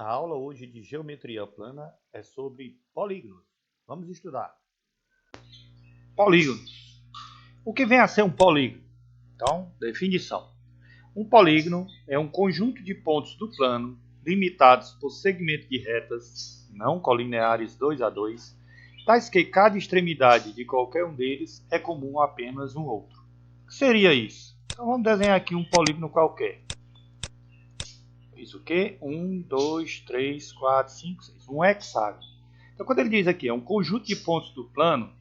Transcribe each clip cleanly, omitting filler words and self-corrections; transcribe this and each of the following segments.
A aula hoje de geometria plana é sobre polígonos. Vamos estudar. Polígonos. O que vem a ser um polígono? Então, definição. Um polígono é um conjunto de pontos do plano limitados por segmentos de retas não colineares 2 a 2, tais que cada extremidade de qualquer um deles é comum a apenas um outro. O que seria isso? Então vamos desenhar aqui um polígono qualquer. Isso o quê? 1, 2, 3, 4, 5, 6. Um hexágono. Então, quando ele diz aqui, é um conjunto de pontos do plano,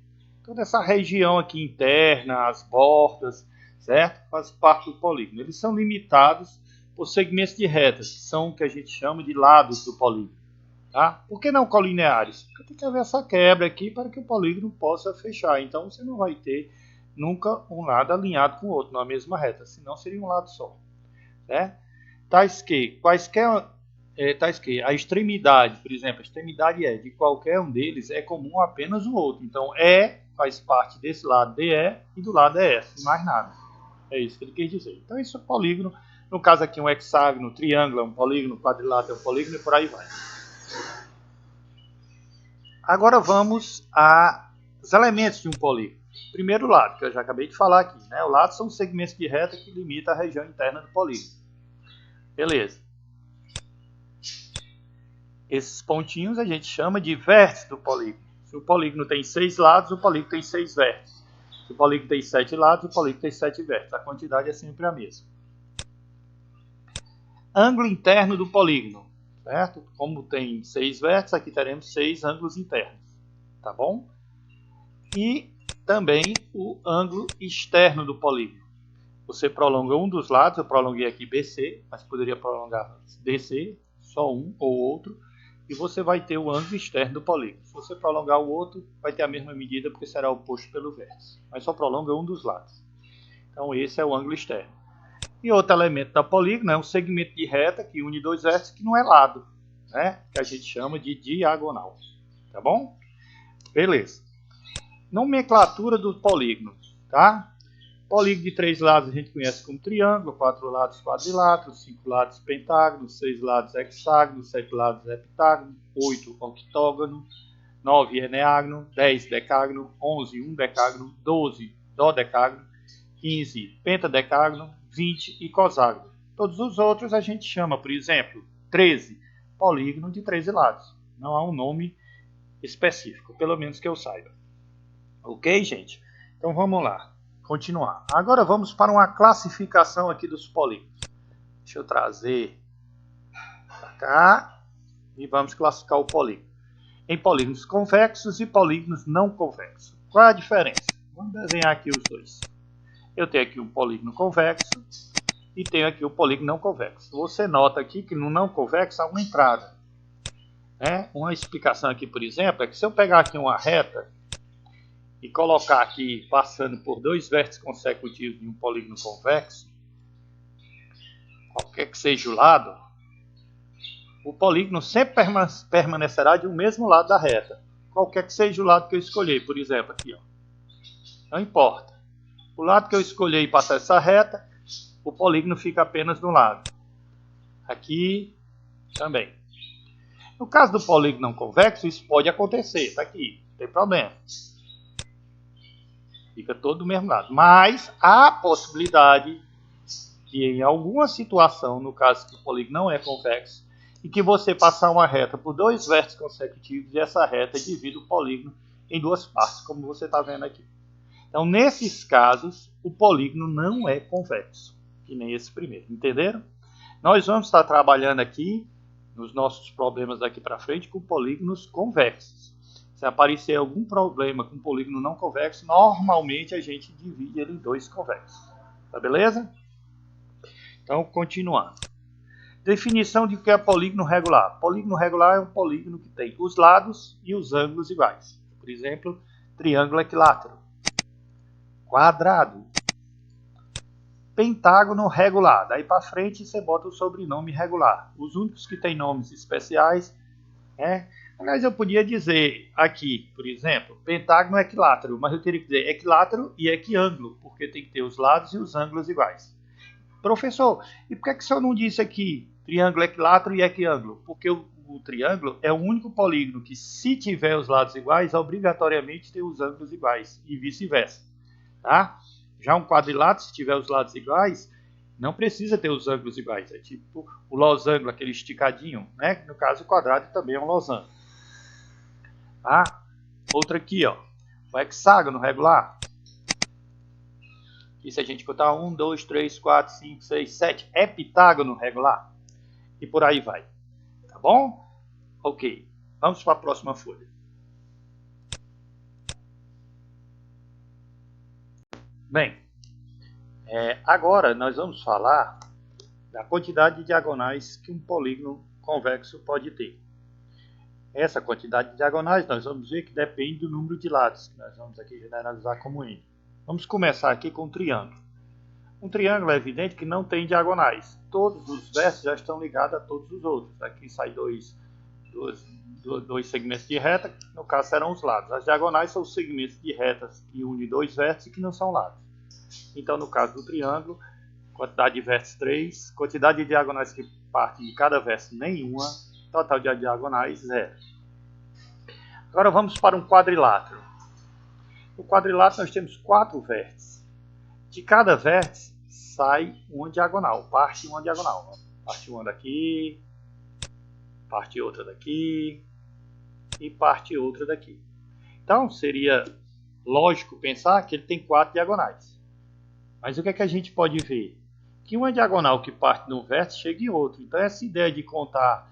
toda essa região aqui interna, as bordas, certo? Faz parte do polígono. Eles são limitados por segmentos de retas, que são o que a gente chama de lados do polígono. Tá? Por que não colineares? Porque tem que haver essa quebra aqui para que o polígono possa fechar. Então, você não vai ter nunca um lado alinhado com o outro na mesma reta, senão seria um lado só. Certo? Tais que a extremidade, por exemplo, a extremidade de qualquer um deles é comum a apenas o outro. Então, faz parte desse lado DE e do lado EF, mais nada. É isso que ele quer dizer. Então, isso é polígono. No caso aqui, um hexágono, triângulo é um polígono, quadrilátero é um polígono e por aí vai. Agora vamos aos elementos de um polígono. Primeiro lado, que eu já acabei de falar aqui. Né? O lado são os segmentos de reta que limitam a região interna do polígono. Beleza. Esses pontinhos a gente chama de vértices do polígono. Se o polígono tem 6 lados, o polígono tem 6 vértices. Se o polígono tem 7 lados, o polígono tem 7 vértices. A quantidade é sempre a mesma. Ângulo interno do polígono. Certo? Como tem 6 vértices, aqui teremos 6 ângulos internos. Tá bom? E também o ângulo externo do polígono. Você prolonga um dos lados, eu prolonguei aqui BC, mas poderia prolongar DC, só um ou outro, e você vai ter o ângulo externo do polígono. Se você prolongar o outro, vai ter a mesma medida, porque será oposto pelo vértice, mas só prolonga um dos lados. Então esse é o ângulo externo. E outro elemento da polígono é um segmento de reta que une dois vértices que não é lado, né? Que a gente chama de diagonal. Tá bom? Beleza. Nomenclatura do polígono, tá? Polígono de 3 lados a gente conhece como triângulo, 4 lados quadrilátero, 5 lados pentágono, 6 lados hexágono, 7 lados heptágono, 8 octógono, 9 eneágono, 10 decágono, 11 undecágono, 12 dodecágono, 15 pentadecágono, 20 icoságono. Todos os outros a gente chama, por exemplo, 13 polígono de 13 lados. Não há um nome específico, pelo menos que eu saiba. Ok, gente? Então vamos lá. Continuar. Agora vamos para uma classificação aqui dos polígonos. Deixa eu trazer para cá e vamos classificar o polígono em polígonos convexos e polígonos não convexos. Qual é a diferença? Vamos desenhar aqui os dois. Eu tenho aqui um polígono convexo e tenho aqui o polígono não convexo. Você nota aqui que no não convexo há uma entrada. Uma explicação aqui, por exemplo, é que se eu pegar aqui uma reta e colocar aqui, passando por dois vértices consecutivos de um polígono convexo, qualquer que seja o lado, o polígono sempre permanecerá de um mesmo lado da reta. Qualquer que seja o lado que eu escolher, por exemplo, aqui, ó. Não importa. O lado que eu escolher e passar essa reta, o polígono fica apenas de um lado. Aqui também. No caso do polígono não convexo, isso pode acontecer, está aqui, não tem problema. Fica todo do mesmo lado. Mas há a possibilidade que em alguma situação, no caso que o polígono não é convexo, e que você passar uma reta por dois vértices consecutivos e essa reta divide o polígono em duas partes, como você está vendo aqui. Então, nesses casos, o polígono não é convexo, que nem esse primeiro. Entenderam? Nós vamos estar trabalhando aqui, nos nossos problemas daqui para frente, com polígonos convexos. Se aparecer algum problema com polígono não convexo, normalmente a gente divide ele em dois convexos. Tá beleza? Então, continuando. Definição de o que é polígono regular. Polígono regular é um polígono que tem os lados e os ângulos iguais. Por exemplo, triângulo equilátero. Quadrado. Pentágono regular. Daí para frente você bota o sobrenome regular. Os únicos que têm nomes especiais Aliás, eu podia dizer aqui, por exemplo, pentágono equilátero, mas eu teria que dizer equilátero e equiângulo, porque tem que ter os lados e os ângulos iguais. Professor, e por que o senhor não disse aqui triângulo equilátero e equiângulo, porque o triângulo é o único polígono que, se tiver os lados iguais, obrigatoriamente tem os ângulos iguais e vice-versa. Tá? Já um quadrilátero, se tiver os lados iguais, não precisa ter os ângulos iguais. É tipo o losango, aquele esticadinho, né? No caso, o quadrado também é um losango. Tá? Outra aqui, ó, o hexágono regular. E se a gente contar 1, 2, 3, 4, 5, 6, 7, heptágono regular. E por aí vai. Tá bom? Ok. Vamos para a próxima folha. Bem, agora nós vamos falar da quantidade de diagonais que um polígono convexo pode ter. Essa quantidade de diagonais nós vamos ver que depende do número de lados, que nós vamos aqui generalizar como n. Vamos começar aqui com um triângulo. Um triângulo é evidente que não tem diagonais. Todos os vértices já estão ligados a todos os outros. Aqui sai dois segmentos de reta, no caso serão os lados. As diagonais são os segmentos de retas que unem dois vértices que não são lados. Então, no caso do triângulo, quantidade de vértices 3, quantidade de diagonais que partem de cada vértice nenhuma, total de diagonais 0. Agora vamos para um quadrilátero. No quadrilátero nós temos 4 vértices. De cada vértice sai uma diagonal, parte uma diagonal. Parte uma daqui, parte outra daqui e parte outra daqui. Então seria lógico pensar que ele tem 4 diagonais. Mas o que é que a gente pode ver? Que uma diagonal que parte de um vértice chega em outro. Então essa ideia de contar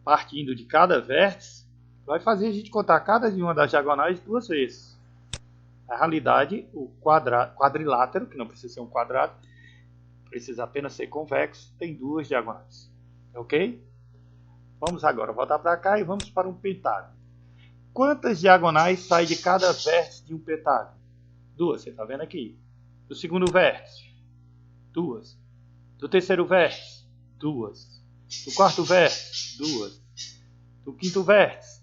partindo de cada vértice vai fazer a gente contar cada uma das diagonais 2 vezes. Na realidade, o quadrilátero, que não precisa ser um quadrado, precisa apenas ser convexo, tem 2 diagonais. Ok? Vamos agora voltar para cá e vamos para um pentágono. Quantas diagonais saem de cada vértice de um pentágono? 2, você está vendo aqui. Do segundo vértice, 2. Do terceiro vértice, 2. Do quarto vértice, 2. Do quinto vértice,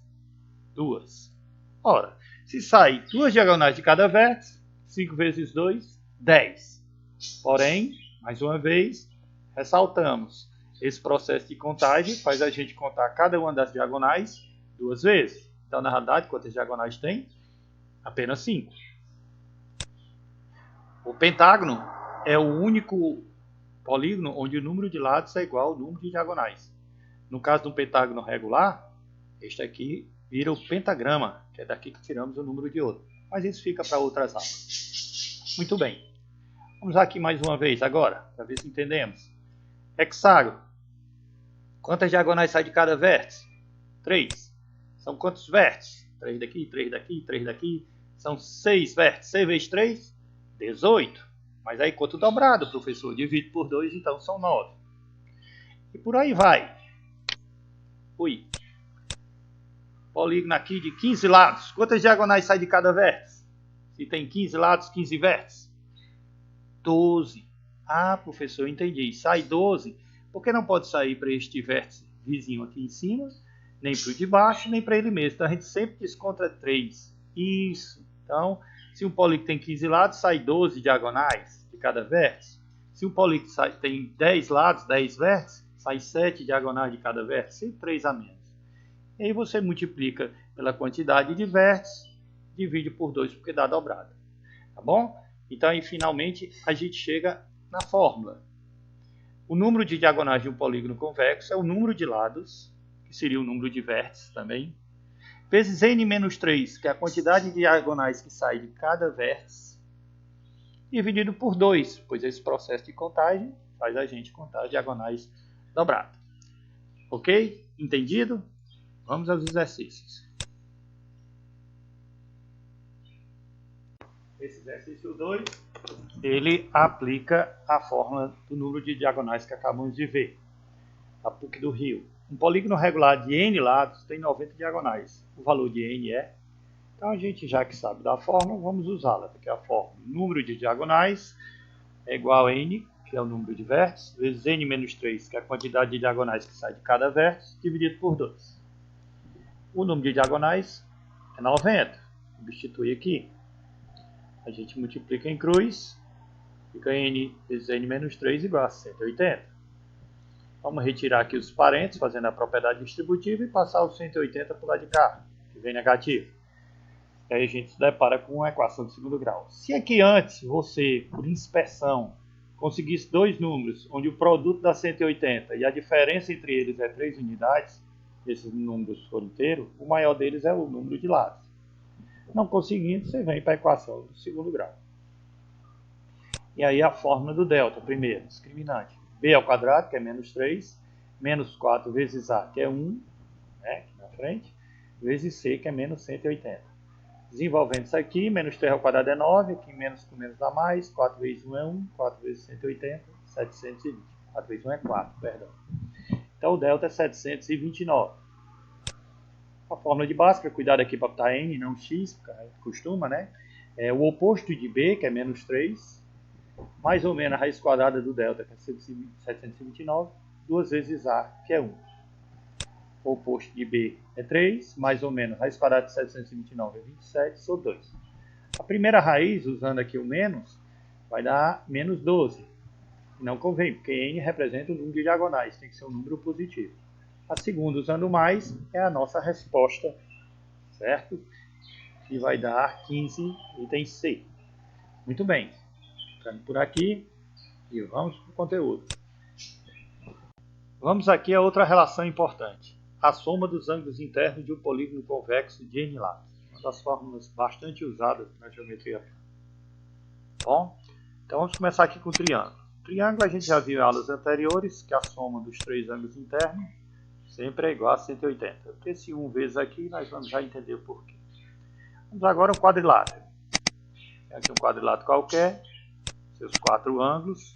2. Ora, se sai 2 diagonais de cada vértice, 5 vezes 2, 10. Porém, mais uma vez, ressaltamos, esse processo de contagem faz a gente contar cada uma das diagonais 2 vezes. Então, na realidade, quantas diagonais tem? Apenas 5. O pentágono é o único polígono onde o número de lados é igual ao número de diagonais. No caso de um pentágono regular, este aqui vira o pentagrama, que é daqui que tiramos o número de outro. Mas isso fica para outras aulas. Muito bem. Vamos aqui mais uma vez agora, para ver se entendemos. Hexágono. Quantas diagonais sai de cada vértice? 3. São quantos vértices? 3 daqui, 3 daqui, 3 daqui. São 6 vértices. 6 vezes 3, 18. Mas aí quanto dobrado, professor? Divide por 2, então são 9. E por aí vai. Ui. Polígono aqui de 15 lados. Quantas diagonais sai de cada vértice? Se tem 15 lados, 15 vértices? 12. Ah, professor, entendi. Sai 12. Por que não pode sair para este vértice vizinho aqui em cima, nem para o de baixo, nem para ele mesmo? Então a gente sempre desconta 3. Isso. Então, se um polígono tem 15 lados, sai 12 diagonais de cada vértice. Se um polígono tem 10 lados, 10 vértices, sai 7 diagonais de cada vértice, sempre 3 a menos. E aí você multiplica pela quantidade de vértices, divide por 2 porque dá dobrada. Tá bom? Então aí finalmente a gente chega na fórmula. O número de diagonais de um polígono convexo é o número de lados, que seria o número de vértices também, vezes n menos 3, que é a quantidade de diagonais que sai de cada vértice, dividido por 2, pois esse processo de contagem faz a gente contar as diagonais dobradas. Ok? Entendido? Vamos aos exercícios. Esse exercício 2, ele aplica a fórmula do número de diagonais que acabamos de ver. A PUC do Rio. Um polígono regular de n lados tem 90 diagonais. O valor de n é... Então a gente, já que sabe da fórmula, vamos usá-la. Porque a fórmula, número de diagonais é igual a n, que é o número de vértices, vezes n menos 3, que é a quantidade de diagonais que sai de cada vértice, dividido por 2. O número de diagonais é 90. Substitui aqui. A gente multiplica em cruz. Fica n vezes n menos 3 igual a 180. Vamos retirar aqui os parênteses, fazendo a propriedade distributiva e passar o 180 para o lado de cá, que vem negativo. E aí a gente se depara com uma equação de segundo grau. Se aqui antes você, por inspeção, conseguisse dois números, onde o produto dá 180 e a diferença entre eles é 3 unidades, esses números forem inteiros, o maior deles é o número de lados. Não conseguindo, você vem para a equação do segundo grau. E aí a fórmula do delta, primeiro, discriminante. B ao quadrado, que é menos 3, menos 4 vezes A, que é 1, né, aqui na frente, vezes C, que é menos 180. Desenvolvendo isso aqui, menos 3 ao quadrado é 9, aqui menos com menos dá mais, 4 vezes 1 é 1, 4 vezes 180, 720. 4 vezes 1 é 4, perdão. Então o delta é 729. A fórmula de Bhaskara, cuidado aqui para botar N, não X, porque a gente costuma, né? É o oposto de B, que é menos 3, mais ou menos a raiz quadrada do delta, que é 729, 2 vezes A, que é 1. O oposto de B é 3, mais ou menos a raiz quadrada de 729 é 27, sobre 2. A primeira raiz, usando aqui o menos, vai dar menos 12. Não convém, porque N representa o número de diagonais, tem que ser um número positivo. A segunda, usando mais, é a nossa resposta, certo? Que vai dar 15, item C. Muito bem. Ficando por aqui e vamos para o conteúdo. Vamos aqui a outra relação importante. A soma dos ângulos internos de um polígono convexo de N lados. Uma das fórmulas bastante usadas na geometria. Bom, então vamos começar aqui com o triângulo. O triângulo a gente já viu em aulas anteriores que a soma dos três ângulos internos sempre é igual a 180. Esse 1 vezes aqui nós vamos já entender o porquê. Vamos agora ao quadrilátero. Aqui um quadrilátero qualquer, seus 4 ângulos.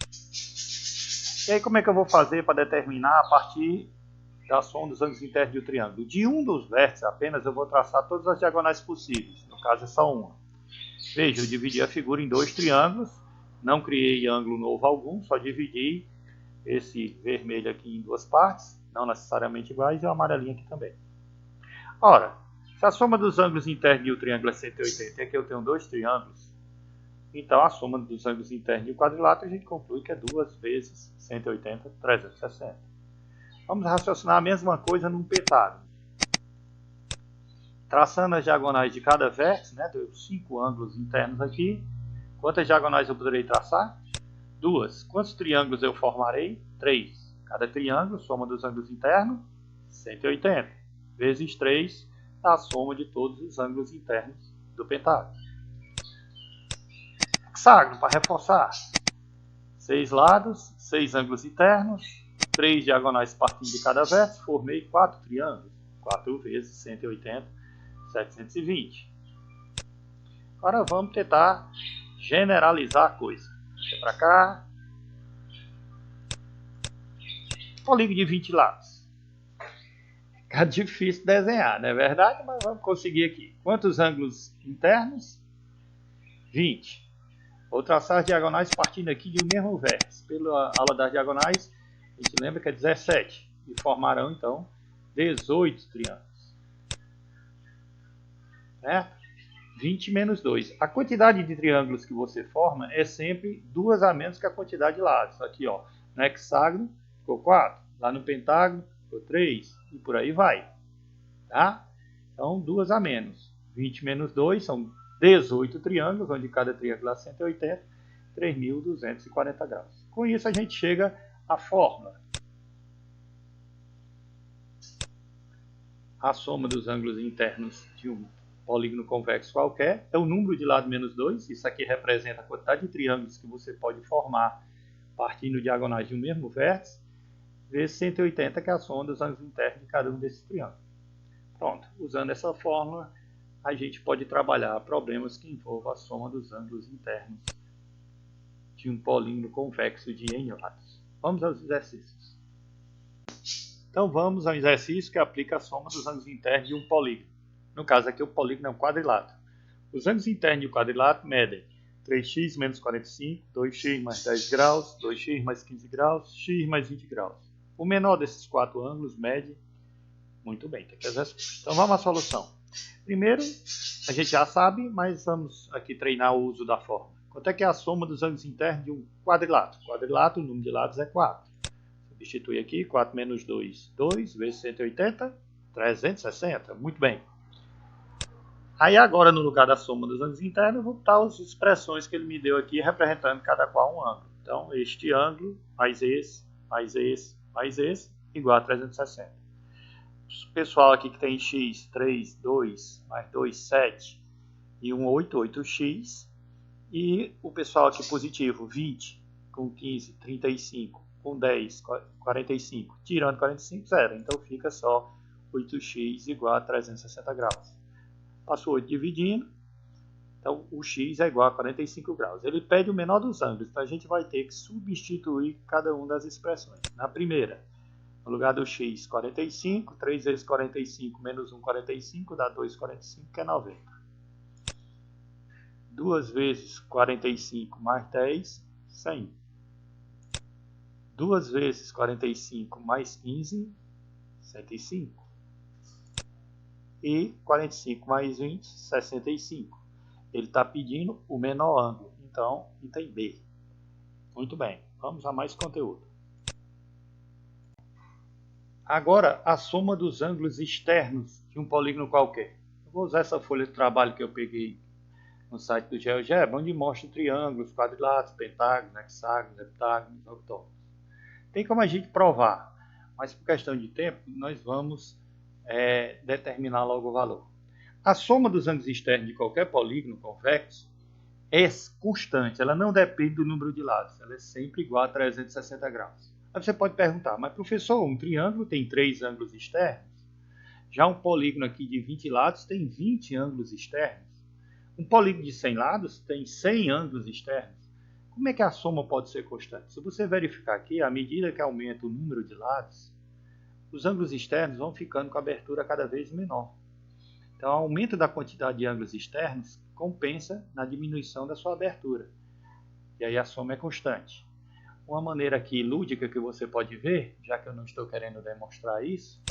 E aí como é que eu vou fazer para determinar a partir da soma dos ângulos internos do triângulo? De um dos vértices apenas eu vou traçar todas as diagonais possíveis, no caso é só uma. Veja, eu dividi a figura em dois triângulos, não criei ângulo novo algum, só dividi esse vermelho aqui em duas partes, não necessariamente iguais, e o amarelinho aqui também. Ora, se a soma dos ângulos internos de um triângulo é 180 e aqui eu tenho dois triângulos, então a soma dos ângulos internos de um quadrilátero a gente conclui que é 2 vezes 180, 360. Vamos raciocinar a mesma coisa num pentágono. Traçando as diagonais de cada vértice, né, deu 5 ângulos internos aqui. Quantas diagonais eu poderei traçar? 2. Quantos triângulos eu formarei? 3. Cada triângulo, soma dos ângulos internos, 180. Vezes 3, a soma de todos os ângulos internos do pentágono. Hexágono, para reforçar. 6 lados, 6 ângulos internos, 3 diagonais partindo de cada vértice, formei 4 triângulos. 4 vezes 180, 720. Agora vamos tentar generalizar a coisa. Deixa para cá. Polígono de 20 lados. Fica difícil desenhar, não é verdade? Mas vamos conseguir aqui. Quantos ângulos internos? 20. Vou traçar as diagonais partindo aqui de um mesmo vértice. Pela aula das diagonais, a gente lembra que é 17. E formarão, então, 18 triângulos. Certo? 20 menos 2. A quantidade de triângulos que você forma é sempre 2 a menos que a quantidade de lados. Aqui, ó, no hexágono ficou 4. Lá no pentágono ficou 3. E por aí vai. Tá? Então, 2 a menos. 20 menos 2 são 18 triângulos, onde cada triângulo é 180, 3.240 graus. Com isso, a gente chega à fórmula. A soma dos ângulos internos de um polígono convexo qualquer é o número de lado menos 2. Isso aqui representa a quantidade de triângulos que você pode formar partindo diagonais de um mesmo vértice, vezes 180, que é a soma dos ângulos internos de cada um desses triângulos. Pronto, usando essa fórmula, a gente pode trabalhar problemas que envolvam a soma dos ângulos internos de um polígono convexo de N lados. Vamos aos exercícios. Então vamos ao exercício que aplica a soma dos ângulos internos de um polígono. No caso aqui o polígono é um quadrilátero. Os ângulos internos de um quadrilátero medem 3x menos 45, 2x mais 10 graus, 2x mais 15 graus, x mais 20 graus. O menor desses 4 ângulos mede muito bem. Tem que as respostas. Então vamos à solução. Primeiro, a gente já sabe, mas vamos aqui treinar o uso da fórmula. Quanto é que é a soma dos ângulos internos de um quadrilátero? Quadrilátero, o número de lados é 4. Substitui aqui, 4 menos 2, 2 vezes 180, 360. Muito bem. Aí agora, no lugar da soma dos ângulos internos, eu vou botar as expressões que ele me deu aqui, representando cada qual um ângulo. Então, este ângulo, mais esse, mais esse, mais esse, igual a 360. O pessoal aqui que tem x, 3, 2, mais 2, 7, e 1, 8, 8x. E o pessoal aqui positivo, 20, com 15, 35, com 10, 45, tirando 45, 0. Então fica só 8x igual a 360 graus. Passo 8 dividindo, então o x é igual a 45 graus. Ele pede o menor dos ângulos, então a gente vai ter que substituir cada uma das expressões. Na primeira, no lugar do x, 45, 3 vezes 45 menos 1, 45, dá 2, 45, que é 90. 2 vezes 45 mais 10, 100. 2 vezes 45 mais 15, 105. E 45 mais 20, 65. Ele está pedindo o menor ângulo. Então, item B. Muito bem. Vamos a mais conteúdo. Agora, a soma dos ângulos externos de um polígono qualquer. Eu vou usar essa folha de trabalho que eu peguei no site do GeoGebra, onde mostra triângulos, quadriláteros, pentágonos, hexágonos, heptágonos, octógonos. Tem como a gente provar, mas por questão de tempo, nós vamos determinar logo o valor. A soma dos ângulos externos de qualquer polígono convexo é constante, ela não depende do número de lados, ela é sempre igual a 360 graus. Aí você pode perguntar, mas professor, um triângulo tem 3 ângulos externos? Já um polígono aqui de 20 lados tem 20 ângulos externos? Um polígono de 100 lados tem 100 ângulos externos? Como é que a soma pode ser constante? Se você verificar aqui, à medida que aumenta o número de lados, os ângulos externos vão ficando com a abertura cada vez menor. Então, o aumento da quantidade de ângulos externos compensa na diminuição da sua abertura. E aí a soma é constante. Uma maneira aqui lúdica que você pode ver, já que eu não estou querendo demonstrar isso,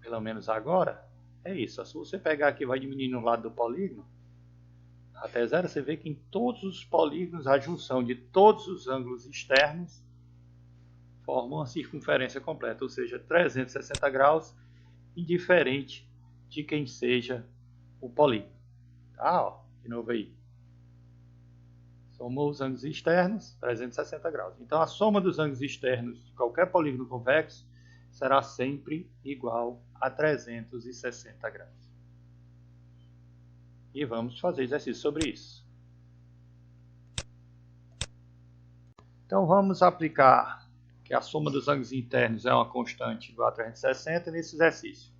pelo menos agora, é isso. Se você pegar aqui e vai diminuindo o lado do polígono, até 0, você vê que em todos os polígonos, a junção de todos os ângulos externos forma uma circunferência completa, ou seja, 360 graus, indiferente de quem seja o polígono. Tá, ó, de novo aí. Somou os ângulos externos, 360 graus. Então, a soma dos ângulos externos de qualquer polígono convexo será sempre igual a 360 graus. E vamos fazer exercício sobre isso. Então, vamos aplicar que a soma dos ângulos internos é uma constante igual a 360 nesse exercício.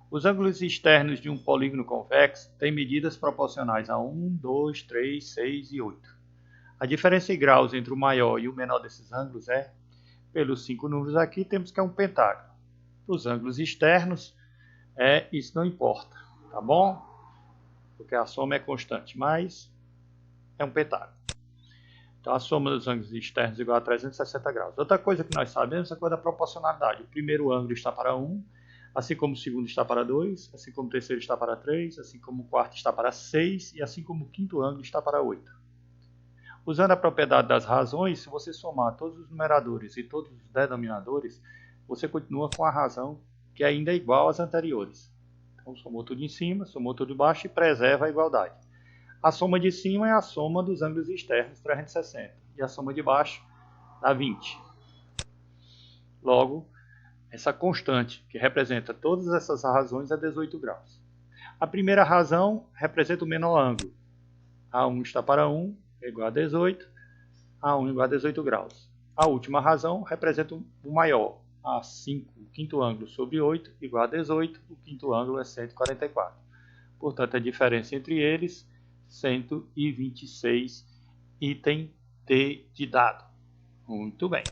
Os ângulos externos de um polígono convexo têm medidas proporcionais a 1, 2, 3, 6 e 8. A diferença em graus entre o maior e o menor desses ângulos é, pelos 5 números aqui, temos que é um pentágono. Os ângulos externos, isso não importa, tá bom? Porque a soma é constante, mas é um pentágono. Então, a soma dos ângulos externos é igual a 360 graus. Outra coisa que nós sabemos é a coisa da proporcionalidade. O primeiro ângulo está para 1, assim como o segundo está para 2, assim como o terceiro está para 3, assim como o quarto está para 6 e assim como o quinto ângulo está para 8. Usando a propriedade das razões, se você somar todos os numeradores e todos os denominadores, você continua com a razão que ainda é igual às anteriores. Então, somou tudo em cima, somou tudo embaixo e preserva a igualdade. A soma de cima é a soma dos ângulos externos, 360, e a soma de baixo dá 20. Logo, essa constante, que representa todas essas razões, é 18 graus. A primeira razão representa o menor ângulo. A1 está para 1, é igual a 18. A1 igual a 18 graus. A última razão representa o maior. A5, o quinto ângulo sobre 8, igual a 18. O quinto ângulo é 144. Portanto, a diferença entre eles, 126, item D de dado. Muito bem.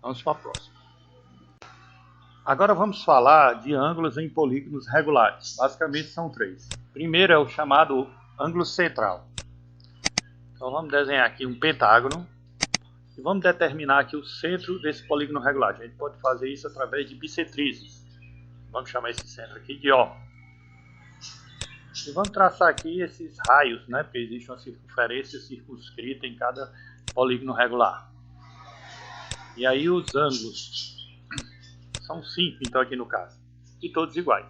Vamos para a próxima. Agora vamos falar de ângulos em polígonos regulares. Basicamente são 3. Primeiro é o chamado ângulo central. Então vamos desenhar aqui um pentágono e vamos determinar aqui o centro desse polígono regular. A gente pode fazer isso através de bissetrizes. Vamos chamar esse centro aqui de O. E vamos traçar aqui esses raios, né? Porque existe uma circunferência circunscrita em cada polígono regular. E aí os ângulos são 5, então aqui no caso, e todos iguais.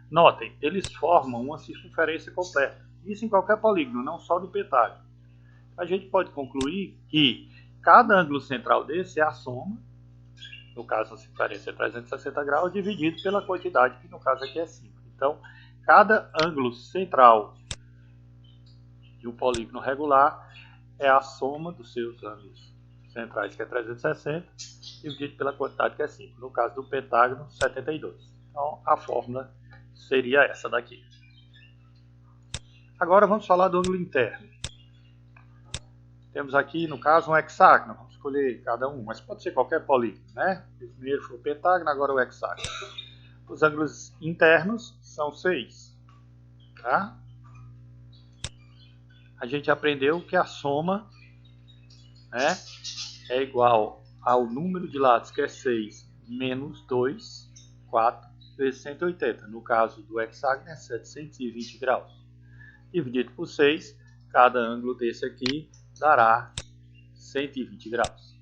Notem, eles formam uma circunferência completa. Isso em qualquer polígono, não só no pentágono. A gente pode concluir que cada ângulo central desse é a soma, no caso a circunferência é 360 graus, dividido pela quantidade, que no caso aqui é 5. Então, cada ângulo central de um polígono regular é a soma dos seus ângulos centrais, que é 360, dividido pela quantidade, que é 5. No caso do pentágono, 72. Então, a fórmula seria essa daqui. Agora vamos falar do ângulo interno. Temos aqui, no caso, um hexágono. Vamos escolher cada um, mas pode ser qualquer polígono, né? Primeiro foi o pentágono, agora o hexágono. Os ângulos internos são 6. Tá? A gente aprendeu que a soma, né, é igual ao número de lados, que é 6, menos 2, 4, vezes 180. No caso do hexágono é 720 graus. Dividido por 6, cada ângulo desse aqui dará 120 graus.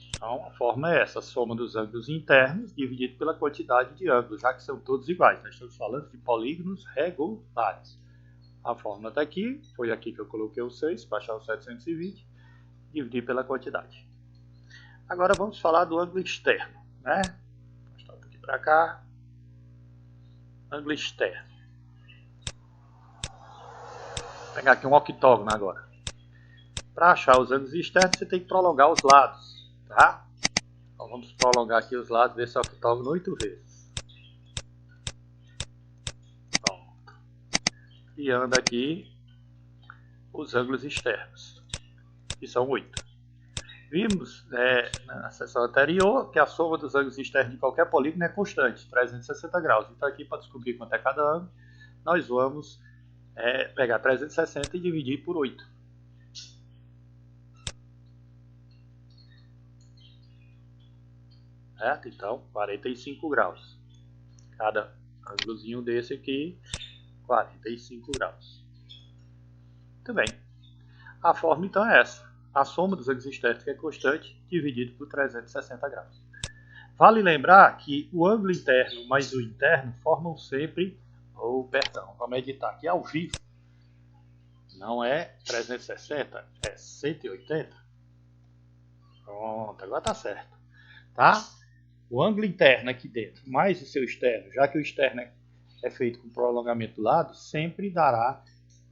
Então, a forma é essa, a soma dos ângulos internos dividido pela quantidade de ângulos, já que são todos iguais. Nós estamos falando de polígonos regulares. A fórmula está aqui, foi aqui que eu coloquei o 6 para achar o 720, dividir pela quantidade. Agora vamos falar do ângulo externo, né? Vou mostrar aqui para cá. Ângulo externo. Vou pegar aqui um octógono agora. Para achar os ângulos externos, você tem que prolongar os lados, tá? Então vamos prolongar aqui os lados desse octógono 8 vezes. Pronto. E anda aqui os ângulos externos, que são 8. Vimos na seção anterior que a soma dos ângulos externos de qualquer polígono é constante, 360 graus. Então aqui, para descobrir quanto é cada ângulo, nós vamos pegar 360 e dividir por 8. Certo? Então, 45 graus. Cada ângulozinho desse aqui, 45 graus. Muito bem. A forma então é essa. A soma dos ângulos externos, que é constante, dividido por 360 graus. Vale lembrar que o ângulo interno mais o interno formam sempre, vamos editar aqui ao vivo. Não é 360, é 180. Pronto, agora está certo. Tá? O ângulo interno aqui dentro, mais o seu externo, já que o externo é feito com prolongamento do lado, sempre dará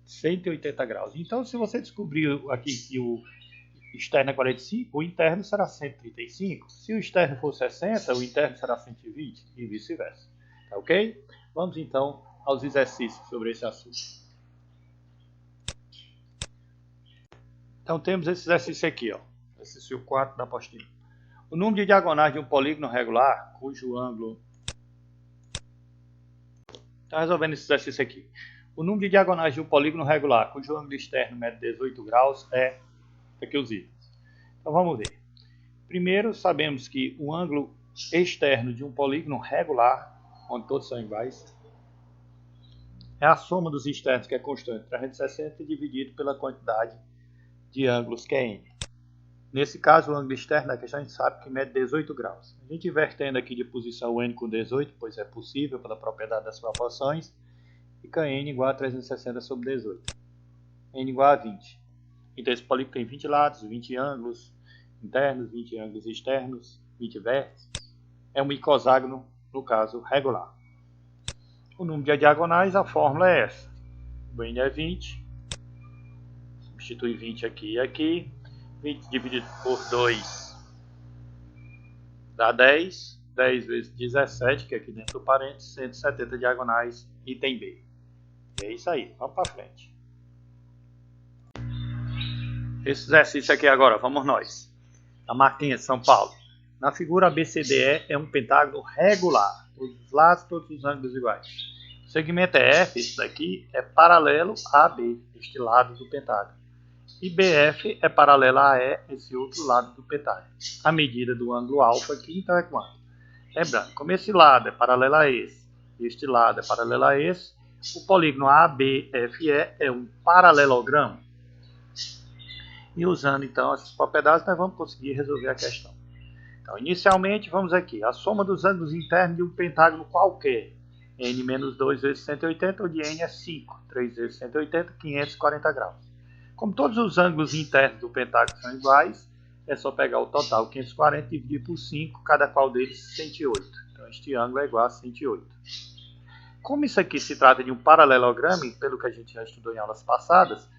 180 graus. Então, se você descobriu aqui que o externo é 45, o interno será 135. Se o externo for 60, o interno será 120 e vice-versa. Tá ok? Vamos então aos exercícios sobre esse assunto. Então, temos esse exercício aqui, ó. Exercício 4 da apostila. O número de diagonais de um polígono regular, cujo ângulo... Está resolvendo esse exercício aqui. O número de diagonais de um polígono regular, cujo ângulo externo mede 18 graus, é aqui os itens. Então vamos ver. Primeiro, sabemos que o ângulo externo de um polígono regular, onde todos são iguais, é a soma dos externos, que é constante, 360, dividido pela quantidade de ângulos, que é n. Nesse caso, o ângulo externo da questão a gente sabe que mede 18 graus. A gente invertendo aqui de posição n com 18, pois é possível pela propriedade das proporções, fica n igual a 360 sobre 18. N igual a 20. Então esse polígono tem 20 lados, 20 ângulos internos, 20 ângulos externos, 20 vértices. É um icoságono, no caso, regular. O número de diagonais, a fórmula é essa. O n é 20. Substitui 20 aqui e aqui. 20 dividido por 2 dá 10. 10 vezes 17, que é aqui dentro do parênteses, 170 diagonais, item B. E é isso aí, vamos para frente. Esse exercício aqui agora, vamos nós. A Marquinhos de São Paulo. Na figura ABCDE é um pentágono regular. Todos os lados, todos os ângulos iguais. O segmento é F, esse daqui, é paralelo a AB, este lado do pentágono. E BF é paralelo a E, esse outro lado do pentágono. A medida do ângulo alfa aqui, então, é quanto? Lembrando, como esse lado é paralelo a esse, este lado é paralelo a esse, o polígono ABFE é um paralelogramo. E usando então essas propriedades, nós vamos conseguir resolver a questão. Então, inicialmente, vamos aqui. A soma dos ângulos internos de um pentágono qualquer. N menos 2 vezes 180, onde N é 5. 3 vezes 180, 540 graus. Como todos os ângulos internos do pentágono são iguais, é só pegar o total 540 e dividir por 5, cada qual deles 108. Então, este ângulo é igual a 108. Como isso aqui se trata de um paralelogramo, pelo que a gente já estudou em aulas passadas,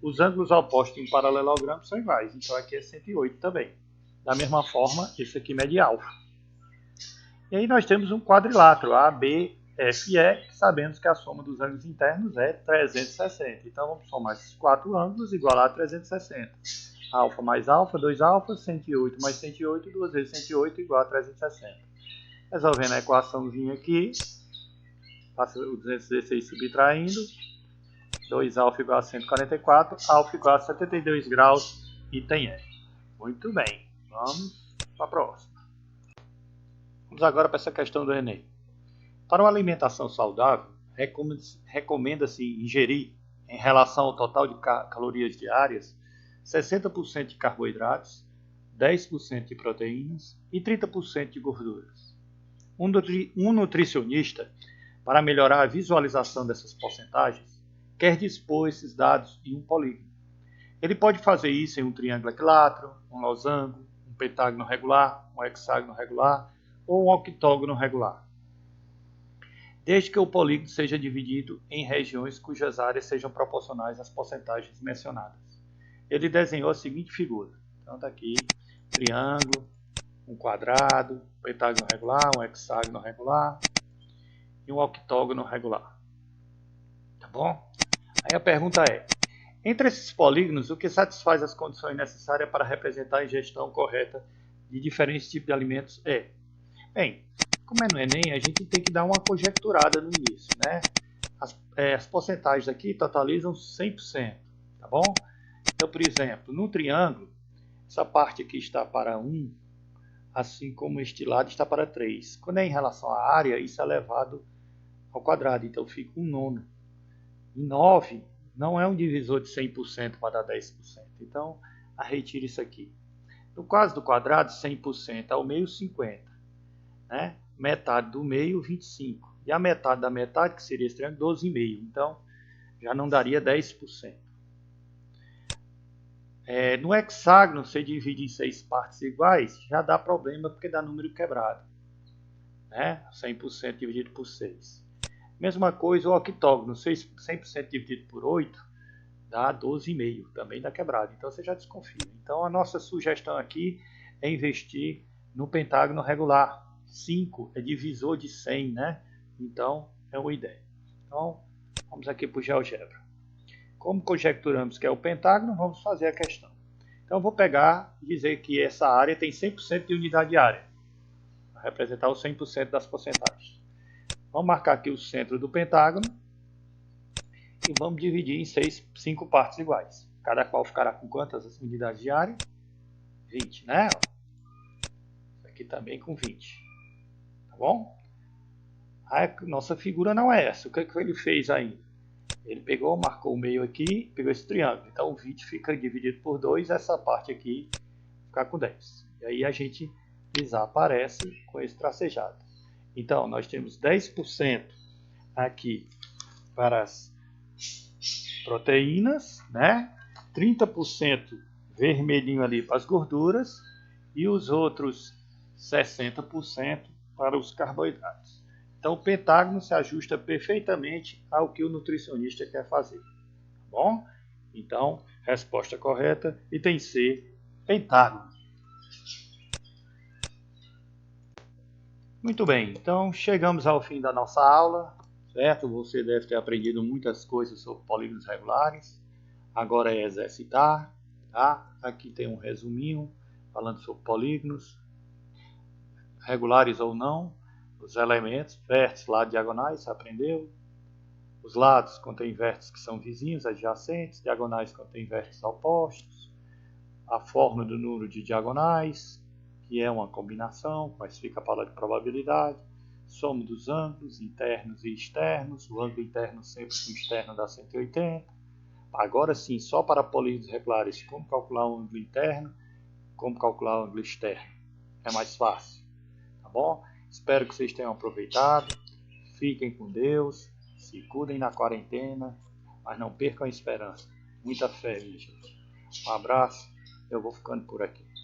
os ângulos opostos de um paralelogramo são iguais. Então, aqui é 108 também. Da mesma forma, esse aqui mede alfa. E aí nós temos um quadrilátero, A, B, F e E, sabemos que a soma dos ângulos internos é 360. Então vamos somar esses 4 ângulos igual a 360. Alfa mais alfa, 2 alfa, 108 mais 108, 2 vezes 108 igual a 360. Resolvendo a equaçãozinha aqui, passa o 216 subtraindo, 2 alfa igual a 144, alfa igual a 72 graus, item E. Muito bem, vamos para a próxima. Vamos agora para essa questão do Enem. Para uma alimentação saudável, recomenda-se ingerir, em relação ao total de calorias diárias, 60% de carboidratos, 10% de proteínas e 30% de gorduras. Um nutricionista, para melhorar a visualização dessas porcentagens, quer dispor esses dados em um polígono. Ele pode fazer isso em um triângulo equilátero, um losango, um pentágono regular, um hexágono regular ou um octógono regular, desde que o polígono seja dividido em regiões cujas áreas sejam proporcionais às porcentagens mencionadas. Ele desenhou a seguinte figura. Então está aqui, triângulo, um quadrado, um pentágono regular, um hexágono regular e um octógono regular. Tá bom? Aí a pergunta é, entre esses polígonos, o que satisfaz as condições necessárias para representar a ingestão correta de diferentes tipos de alimentos é? Bem, como é no Enem, a gente tem que dar uma conjecturada no início, né? As porcentagens aqui totalizam 100%, tá bom? Então, por exemplo, no triângulo, essa parte aqui está para 1, assim como este lado está para 3. Quando é em relação à área, isso é elevado ao quadrado, então fica 1/9. E 9 não é um divisor de 100% para dar 10%, então retira isso aqui. No caso do quadrado, 100% ao meio, 50. Né? Metade do meio, 25. E a metade da metade, que seria esse triângulo, 12,5. Então, já não daria 10%. No hexágono, você divide em 6 partes iguais, já dá problema porque dá número quebrado. Né? 100% dividido por 6. Mesma coisa o octógono, 100% dividido por 8, dá 12,5. Também dá quebrado. Então, você já desconfia. Então, a nossa sugestão aqui é investir no pentágono regular. 5 é divisor de 100, né? Então, é uma ideia. Então, vamos aqui para o GeoGebra. Como conjecturamos que é o pentágono, vamos fazer a questão. Então, eu vou pegar e dizer que essa área tem 100% de unidade de área, para representar os 100% das porcentagens. Vamos marcar aqui o centro do pentágono e vamos dividir em 5 partes iguais. Cada qual ficará com quantas unidades de área? 20, né? Aqui também com 20. Bom? A nossa figura não é essa. O que ele fez ainda? Ele pegou, marcou o meio aqui, pegou esse triângulo. Então o 20 fica dividido por 2, essa parte aqui fica com 10. E aí a gente desaparece com esse tracejado. Então nós temos 10% aqui para as proteínas, né? 30% vermelhinho ali para as gorduras e os outros 60% para os carboidratos. Então o pentágono se ajusta perfeitamente ao que o nutricionista quer fazer. Tá bom? Então, resposta correta, item C, pentágono. Muito bem, então chegamos ao fim da nossa aula, certo? Você deve ter aprendido muitas coisas sobre polígonos regulares. Agora é exercitar, tá? Aqui tem um resuminho falando sobre polígonos, regulares ou não, os elementos, vértices, lados, diagonais, você aprendeu. Os lados contêm vértices que são vizinhos, adjacentes, diagonais contêm vértices opostos. A fórmula do número de diagonais, que é uma combinação, mas fica para a probabilidade. Soma dos ângulos internos e externos, o ângulo interno sempre com o externo dá 180. Agora sim, só para polígonos regulares, como calcular o ângulo interno, como calcular o ângulo externo. É mais fácil, tá bom? Espero que vocês tenham aproveitado. Fiquem com Deus, se cuidem na quarentena, mas não percam a esperança. Muita fé, minha gente. Um abraço, eu vou ficando por aqui.